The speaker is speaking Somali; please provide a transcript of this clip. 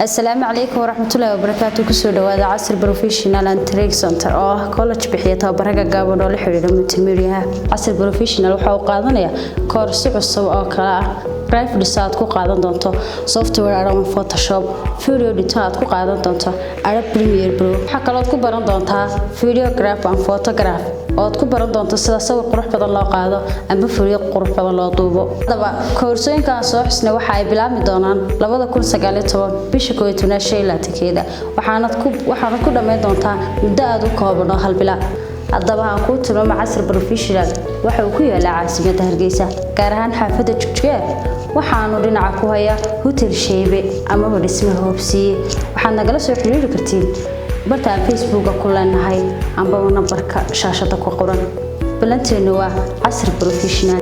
السلام عليكم ورحمة الله وبركاته. كسر دواد عصر بروفيشنال and training center كولج بحياتها بركة جابوا ولا حريرة متمريها. عصر بروفيشنال وحاول قاضنيا كورس عصوا كلا برايف لسات كو قاضن دونتو software أرام فوتوشوب فيديو لسات كو قاضن دونتو على بريمير برو حكلات كو بران دونتها فيديو جراف and photograph oo ku baran doonto sida sawir qurux badan loo qaado ama furiyo qurux badan loo duubo. Hadaba koorsooyinkan soo xusnay waxa ay bilaabmi doonaan 2019 bisha 12 waxaana ku dhameyn doontaa muddo aad u kooban oo hal bila. Hadaba aan ku tilmaamo casr professional waxa uu ku yaala caasimadda Hargeysa gaar ahaan xaafadda Jogjeer waxaanu dhinaca ku haya hotel Sheebe ama dhismaha Hobsiye. waxaad nagala soo xiriiri kartiin bartaan Facebook ku leenahay amba numberka shaashada ku qoran. Balanteenu waa casr professional.